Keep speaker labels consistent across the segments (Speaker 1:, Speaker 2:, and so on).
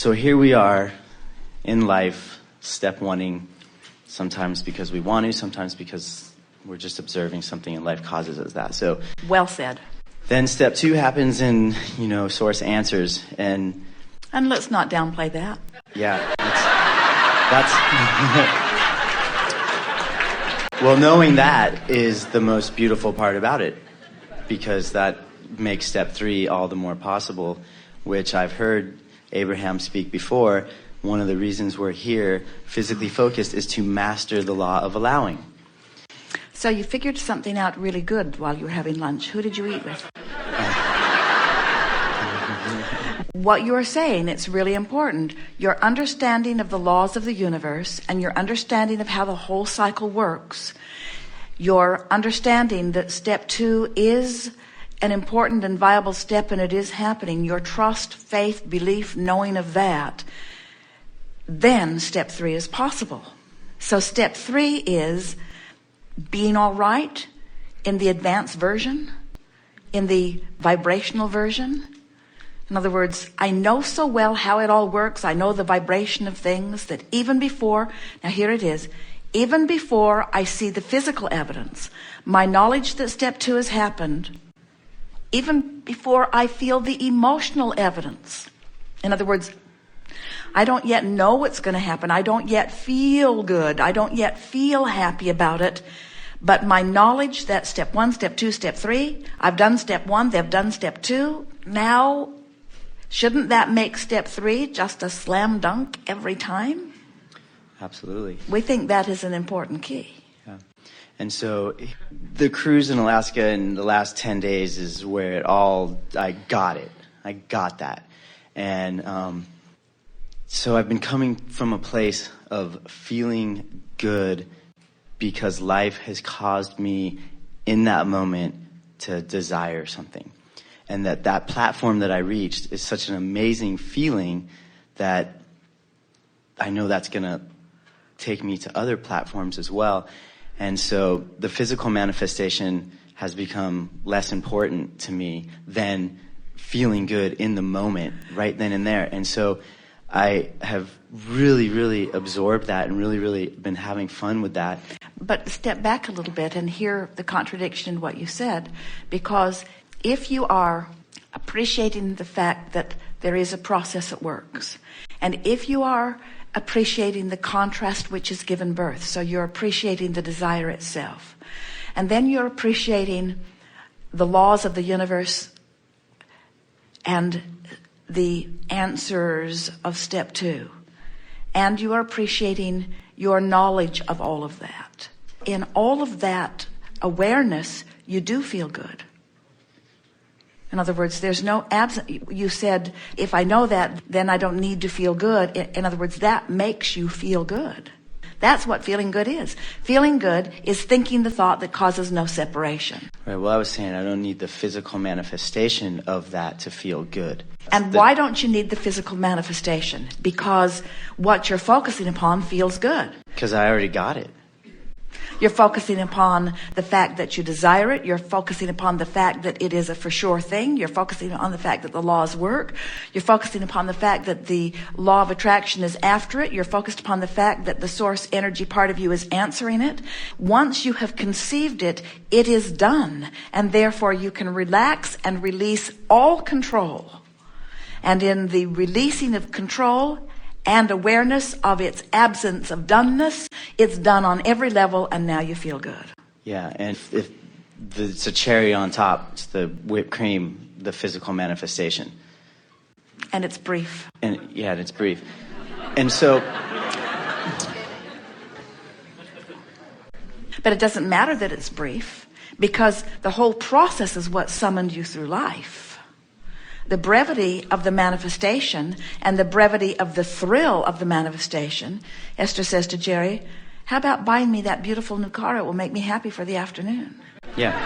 Speaker 1: So here we are in life, step oneing, sometimes because we want to, sometimes because we're just observing something in life causes us that. So
Speaker 2: well said.
Speaker 1: Then step two happens and, Source answers. And
Speaker 2: let's not downplay that.
Speaker 1: Yeah, that's well, knowing that is the most beautiful part about it, because that makes step three all the more possible, which I've heard Abraham speak before. One of the reasons we're here, physically focused, is to master the law of allowing.
Speaker 2: So you figured something out really good while you were having lunch. Who did you eat with? What you are saying, it's really important. Your understanding of the laws of the universe and your understanding of how the whole cycle works, your understanding that step two is an important and viable step and it is happening, your trust, faith, belief, knowing of that, then step three is possible. So step three is being all right in the advanced version, in the vibrational version. In other words, I know so well how it all works. I know the vibration of things that even before, now here it is, even before I see the physical evidence, my knowledge that step two has happened, even before I feel the emotional evidence. In other words, I don't yet know what's going to happen. I don't yet feel good. I don't yet feel happy about it. But my knowledge that step one, step two, step three, I've done step one, they've done step two. Now, shouldn't that make step three just a slam dunk every time?
Speaker 1: Absolutely.
Speaker 2: We think that is an important key.
Speaker 1: Yeah. And so the cruise in Alaska in the last 10 days is where I got it. I got that. And so I've been coming from a place of feeling good because life has caused me in that moment to desire something. And that platform that I reached is such an amazing feeling that I know that's going to take me to other platforms as well. And so the physical manifestation has become less important to me than feeling good in the moment, right then and there. And so I have really, really absorbed that and really, really been having fun with that.
Speaker 2: But step back a little bit and hear the contradiction in what you said, because if you are appreciating the fact that there is a process that works, and if you are appreciating the contrast which is given birth, so you're appreciating the desire itself, and then you're appreciating the laws of the universe and the answers of step two, and you are appreciating your knowledge of all of that. In all of that awareness, you do feel good. In other words, there's no absence. You said, if I know that, then I don't need to feel good. In other words, that makes you feel good. That's what feeling good is. Feeling good is thinking the thought that causes no separation.
Speaker 1: Right. Well, I was saying I don't need the physical manifestation of that to feel good.
Speaker 2: And why don't you need the physical manifestation? Because what you're focusing upon feels good.
Speaker 1: Because I already got it.
Speaker 2: You're focusing upon the fact that you desire it. You're focusing upon the fact that it is a for sure thing. You're focusing on the fact that the laws work. You're focusing upon the fact that the law of attraction is after it. You're focused upon the fact that the source energy part of you is answering it. Once you have conceived it, it is done. And therefore you can relax and release all control. And in the releasing of control and awareness of its absence of doneness, it's done on every level, and now you feel good.
Speaker 1: Yeah, and if it's a cherry on top, it's the whipped cream, the physical manifestation.
Speaker 2: And it's brief.
Speaker 1: And it's brief. And so...
Speaker 2: But it doesn't matter that it's brief, because the whole process is what summoned you through life. The brevity of the manifestation and the brevity of the thrill of the manifestation. Esther says to Jerry, how about buying me that beautiful new car? It will make me happy for the afternoon.
Speaker 1: Yeah.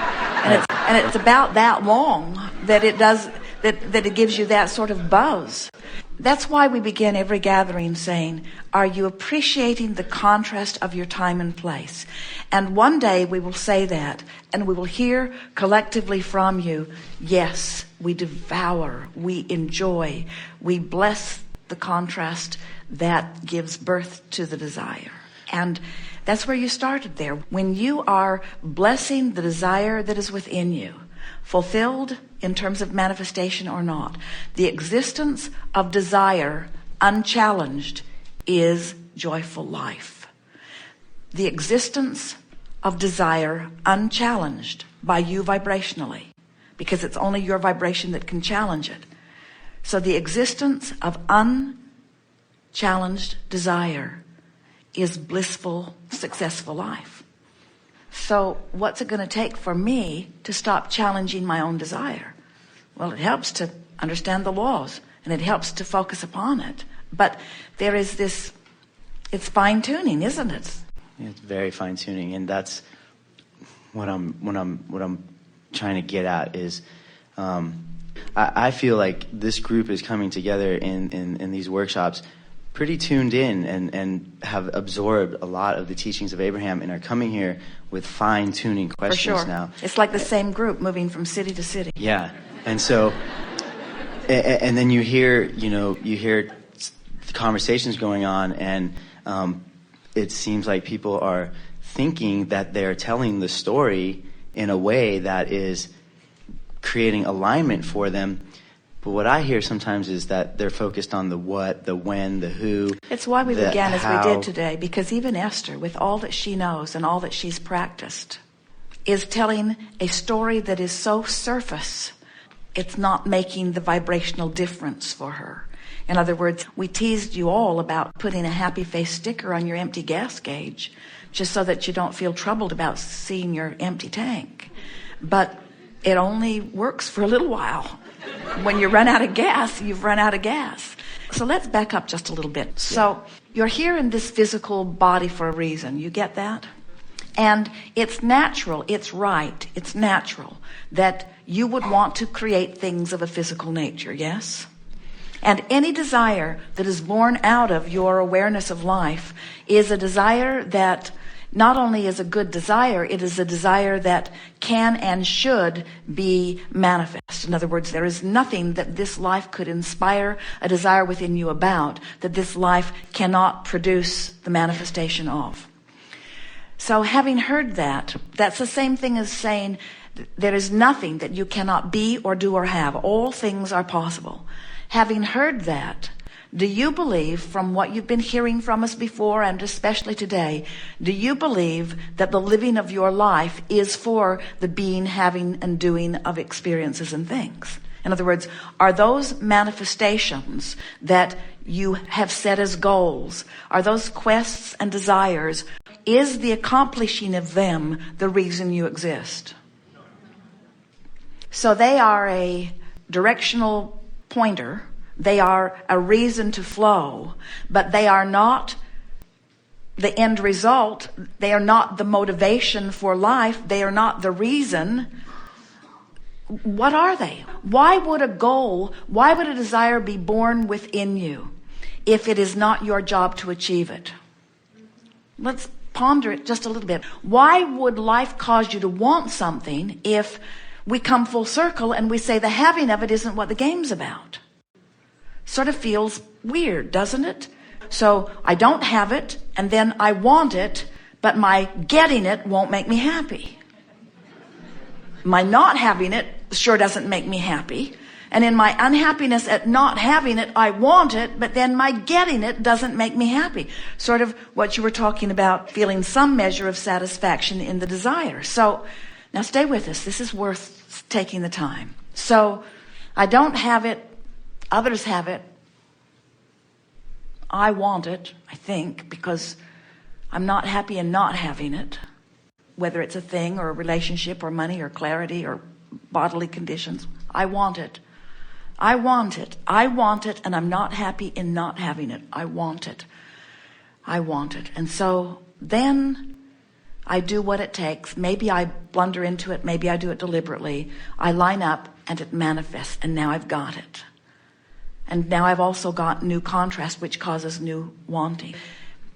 Speaker 2: And it's about that long that it gives you that sort of buzz. That's why we begin every gathering saying, are you appreciating the contrast of your time and place? And one day we will say that, and we will hear collectively from you, yes, we devour, we enjoy, we bless the contrast that gives birth to the desire. And that's where you started there. When you are blessing the desire that is within you, fulfilled in terms of manifestation or not, the existence of desire unchallenged is joyful life. The existence of desire unchallenged by you vibrationally, because it's only your vibration that can challenge it. So the existence of unchallenged desire is blissful, successful life. So what's it going to take for me to stop challenging my own desire? Well, it helps to understand the laws, and it helps to focus upon it. But there is this, it's fine-tuning, isn't it?
Speaker 1: It's very fine-tuning, and that's what I'm trying to get at is, I feel like this group is coming together in these workshops pretty tuned in and have absorbed a lot of the teachings of Abraham and are coming here with fine-tuning questions.
Speaker 2: For sure.
Speaker 1: Now.
Speaker 2: It's like the same group moving from city to city.
Speaker 1: Yeah, and so, and then you hear the conversations going on, and it seems like people are thinking that they're telling the story in a way that is creating alignment for them. But what I hear sometimes is that they're focused on the what, the when, the who.
Speaker 2: It's why we began as
Speaker 1: how.
Speaker 2: we did today, because even Esther, with all that she knows and all that she's practiced, is telling a story that is so surface, it's not making the vibrational difference for her. In other words, we teased you all about putting a happy face sticker on your empty gas gauge, just so that you don't feel troubled about seeing your empty tank. But it only works for a little while. When you run out of gas, you've run out of gas. So let's back up just a little bit. So you're here in this physical body for a reason. You get that? And it's natural, it's right, it's natural that you would want to create things of a physical nature, yes? And any desire that is born out of your awareness of life is a desire that not only is a good desire, it is a desire that can and should be manifest. In other words, there is nothing that this life could inspire a desire within you about that this life cannot produce the manifestation of. So having heard that, that's the same thing as saying there is nothing that you cannot be or do or have. All things are possible. Having heard that, do you believe, from what you've been hearing from us before and especially today, do you believe that the living of your life is for the being, having, and doing of experiences and things? In other words, are those manifestations that you have set as goals, are those quests and desires, is the accomplishing of them the reason you exist? So they are a directional pointer. They are a reason to flow, but they are not the end result. They are not the motivation for life. They are not the reason. What are they? Why would a goal, why would a desire be born within you if it is not your job to achieve it? Let's ponder it just a little bit. Why would life cause you to want something if we come full circle and we say the having of it isn't what the game's about? Sort of feels weird, doesn't it? So I don't have it, and then I want it, but my getting it won't make me happy. My not having it sure doesn't make me happy. And in my unhappiness at not having it, I want it, but then my getting it doesn't make me happy. Sort of what you were talking about, feeling some measure of satisfaction in the desire. So now stay with us. This is worth taking the time. So I don't have it. Others have it. I want it, I think, because I'm not happy in not having it, whether it's a thing or a relationship or money or clarity or bodily conditions. I want it. I want it. I want it, and I'm not happy in not having it. I want it. I want it. And so then I do what it takes. Maybe I blunder into it. Maybe I do it deliberately. I line up, and it manifests, and now I've got it. And now I've also got new contrast, which causes new wanting.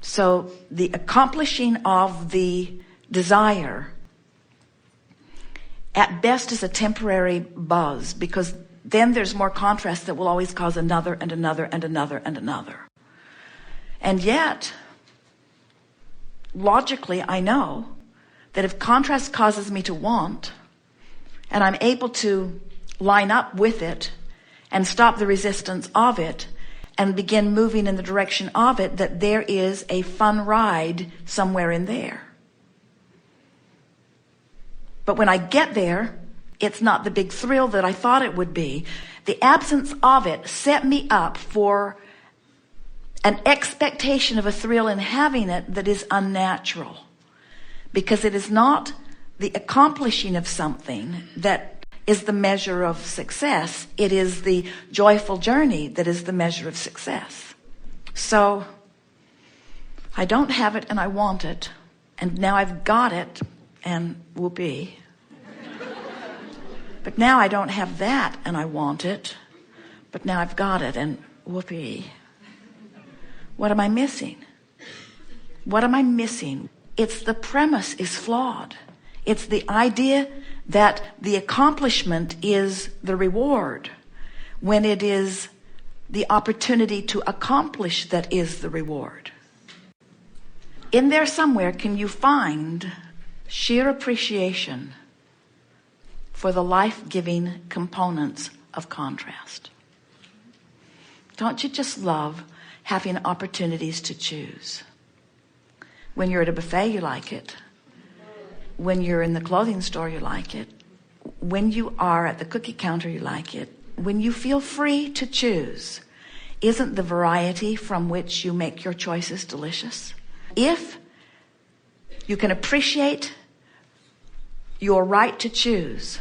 Speaker 2: So the accomplishing of the desire at best is a temporary buzz, because then there's more contrast that will always cause another and another and another and another. And yet, logically, I know that if contrast causes me to want, and I'm able to line up with it and stop the resistance of it and begin moving in the direction of it, that there is a fun ride somewhere in there. But when I get there, it's not the big thrill that I thought it would be. The absence of it set me up for an expectation of a thrill in having it that is unnatural. Because it is not the accomplishing of something that is the measure of success. It is the joyful journey that is the measure of success. So I don't have it and I want it. And now I've got it and whoopee. But now I don't have that and I want it. But now I've got it and whoopee. What am I missing? What am I missing? It's the premise is flawed. It's the idea that the accomplishment is the reward, when it is the opportunity to accomplish that is the reward. In there somewhere can you find sheer appreciation for the life-giving components of contrast. Don't you just love having opportunities to choose? When you're at a buffet, you like it. When you're in the clothing store, you like it. When you are at the cookie counter, you like it. When you feel free to choose, isn't the variety from which you make your choices delicious? If you can appreciate your right to choose,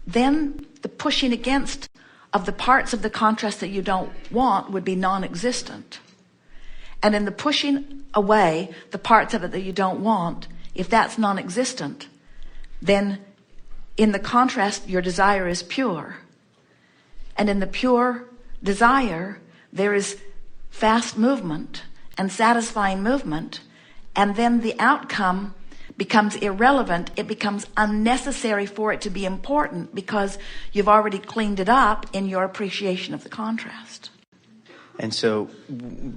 Speaker 2: then the pushing against of the parts of the contrast that you don't want would be non-existent. And in the pushing away the parts of it that you don't want, if that's non-existent, then in the contrast your desire is pure. And in the pure desire there is fast movement and satisfying movement, and then the outcome becomes irrelevant. It becomes unnecessary for it to be important because you've already cleaned it up in your appreciation of the contrast.
Speaker 1: And so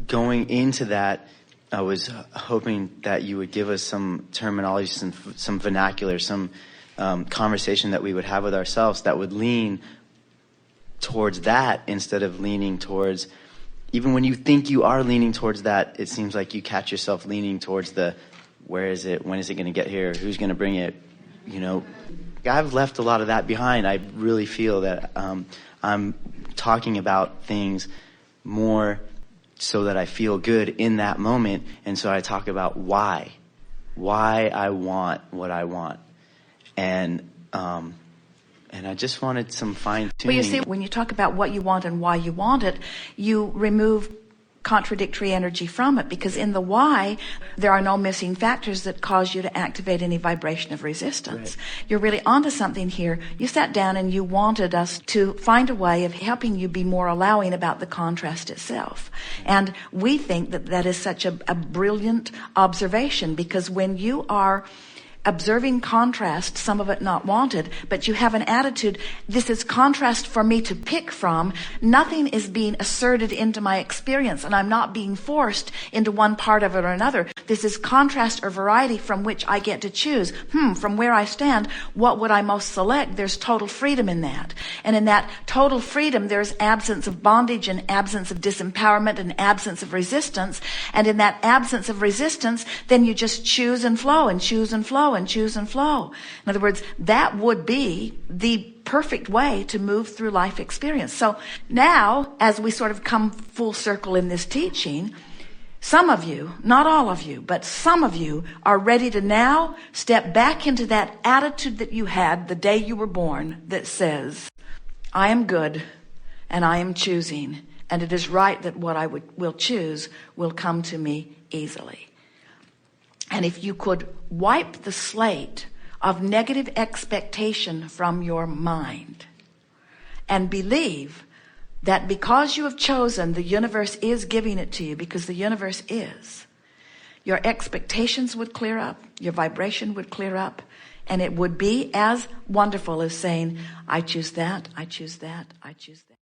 Speaker 1: going into that, I was hoping that you would give us some terminology, some vernacular, some conversation that we would have with ourselves that would lean towards that instead of leaning towards, even when you think you are leaning towards that, it seems like you catch yourself leaning towards the, where is it? When is it going to get here? Who's going to bring it? You know, I've left a lot of that behind. I really feel that I'm talking about things more so that I feel good in that moment. And so I talk about why I want what I want. And I just wanted some fine tuning.
Speaker 2: Well, you see, when you talk about what you want and why you want it, you remove contradictory energy from it, because in the why there are no missing factors that cause you to activate any vibration of resistance. Right. You're really onto something here. You sat down and you wanted us to find a way of helping you be more allowing about the contrast itself. And we think that that is such a brilliant observation, because when you are observing contrast, some of it not wanted, but you have an attitude, this is contrast for me to pick from. Nothing is being asserted into my experience, and I'm not being forced into one part of it or another. This is contrast or variety from which I get to choose. From where I stand, what would I most select? There's total freedom in that. And in that total freedom, there's absence of bondage and absence of disempowerment and absence of resistance. And in that absence of resistance, then you just choose and flow and choose and flow and choose and flow. In other words, that would be the perfect way to move through life experience. So now, as we sort of come full circle in this teaching, some of you, not all of you, but some of you are ready to now step back into that attitude that you had the day you were born that says, I am good and I am choosing, and it is right that what I will choose will come to me easily. And if you could wipe the slate of negative expectation from your mind and believe that because you have chosen, the universe is giving it to you, because the universe is, your expectations would clear up, your vibration would clear up, And it would be as wonderful as saying, I choose that, I choose that, I choose that.